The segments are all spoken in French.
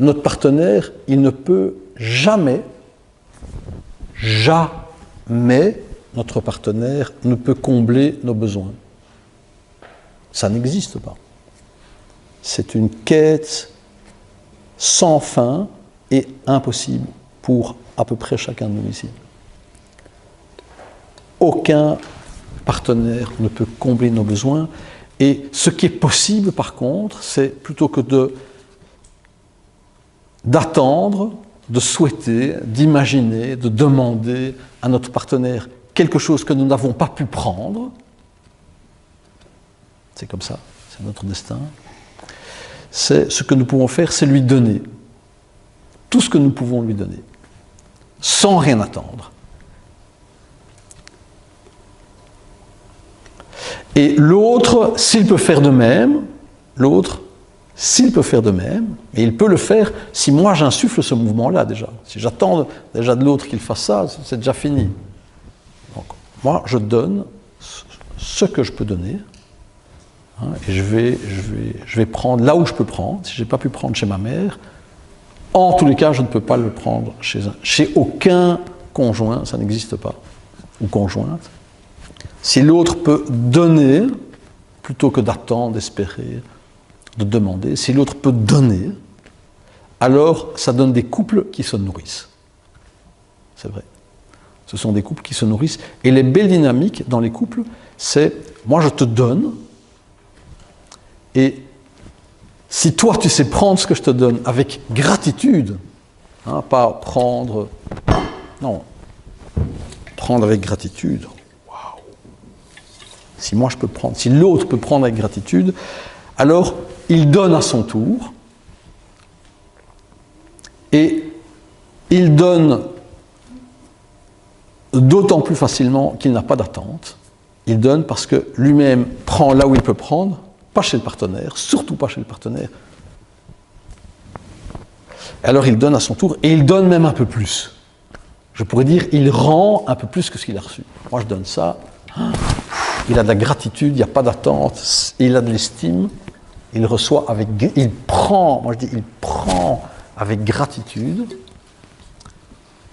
notre partenaire, il ne peut jamais, notre partenaire ne peut combler nos besoins. Ça n'existe pas. C'est une quête sans fin et impossible pour à peu près chacun de nous ici. Aucun partenaire ne peut combler nos besoins. Et ce qui est possible, par contre, c'est plutôt que d'attendre, de souhaiter, d'imaginer, de demander à notre partenaire quelque chose que nous n'avons pas pu prendre. C'est comme ça, c'est notre destin. C'est ce que nous pouvons faire, c'est lui donner. Tout ce que nous pouvons lui donner, sans rien attendre. Et l'autre, s'il peut faire de même, et il peut le faire si moi j'insuffle ce mouvement-là déjà. Si j'attends déjà de l'autre qu'il fasse ça, c'est déjà fini. Donc, moi, je donne ce que je peux donner, hein, et je vais prendre là où je peux prendre. Si je n'ai pas pu prendre chez ma mère, en tous les cas, je ne peux pas le prendre chez aucun conjoint, ça n'existe pas, ou conjointe. Si l'autre peut donner, plutôt que d'attendre, d'espérer, de demander, si l'autre peut donner, alors ça donne des couples qui se nourrissent. C'est vrai. Ce sont des couples qui se nourrissent. Et les belles dynamiques dans les couples, c'est moi je te donne, et si toi tu sais prendre ce que je te donne avec gratitude, hein, pas prendre, non, prendre avec gratitude. Si moi je peux prendre, si l'autre peut prendre avec gratitude, alors il donne à son tour, et il donne d'autant plus facilement qu'il n'a pas d'attente. Il donne parce que lui-même prend là où il peut prendre, pas chez le partenaire, surtout pas chez le partenaire. Alors il donne à son tour, et il donne même un peu plus. Je pourrais dire, il rend un peu plus que ce qu'il a reçu. Moi je donne ça. Il a de la gratitude, il n'y a pas d'attente, il a de l'estime, il reçoit avec... Il prend, moi je dis, il prend avec gratitude,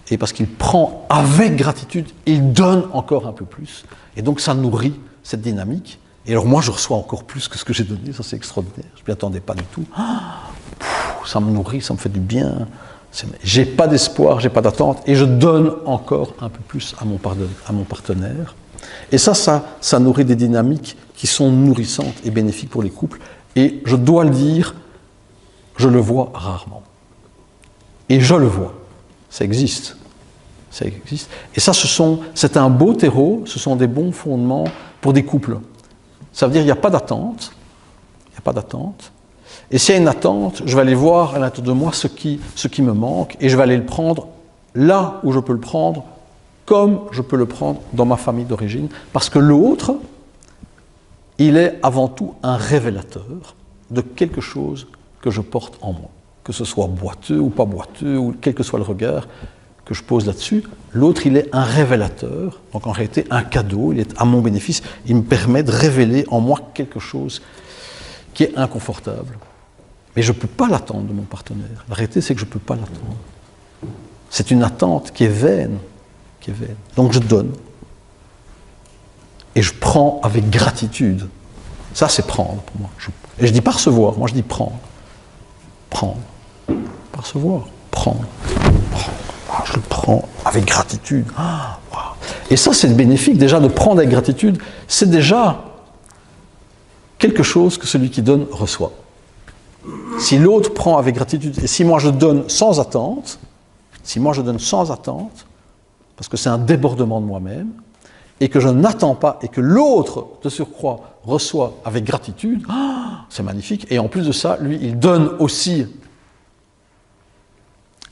et parce qu'il prend avec gratitude, il donne encore un peu plus, et donc ça nourrit cette dynamique, et alors moi je reçois encore plus que ce que j'ai donné, ça c'est extraordinaire, je ne m'y attendais pas du tout, ça me nourrit, ça me fait du bien, j'ai pas d'espoir, j'ai pas d'attente, et je donne encore un peu plus à mon partenaire. Et ça nourrit des dynamiques qui sont nourrissantes et bénéfiques pour les couples. Et je dois le dire, je le vois rarement. Et je le vois. Ça existe. Ça existe. Et ça, c'est un beau terreau, ce sont des bons fondements pour des couples. Ça veut dire qu'il n'y a pas d'attente. Il n'y a pas d'attente. Et s'il y a une attente, je vais aller voir à l'intérieur de moi ce qui me manque, et je vais aller le prendre là où je peux le prendre, comme je peux le prendre dans ma famille d'origine, parce que l'autre, il est avant tout un révélateur de quelque chose que je porte en moi. Que ce soit boiteux ou pas boiteux, ou quel que soit le regard que je pose là-dessus, l'autre, il est un révélateur, donc en réalité un cadeau, il est à mon bénéfice, il me permet de révéler en moi quelque chose qui est inconfortable. Mais je ne peux pas l'attendre de mon partenaire. La réalité, c'est que je ne peux pas l'attendre. C'est une attente qui est vaine. Donc je donne. Et je prends avec gratitude. Ça, c'est prendre pour moi. Et je dis pas recevoir, moi je dis prendre. Prendre. Pas recevoir, prendre. Je le prends avec gratitude. Et ça, c'est bénéfique. Déjà, de prendre avec gratitude, c'est déjà quelque chose que celui qui donne reçoit. Si l'autre prend avec gratitude, et si moi je donne sans attente, parce que c'est un débordement de moi-même, et que je n'attends pas, et que l'autre, de surcroît, reçoit avec gratitude, c'est magnifique. Et en plus de ça, lui, il donne aussi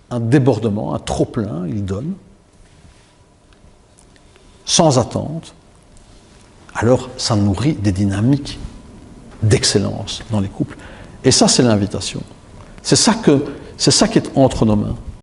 un débordement, un trop-plein, il donne, sans attente. Alors, ça nourrit des dynamiques d'excellence dans les couples. Et ça, c'est l'invitation. C'est ça qui est entre nos mains.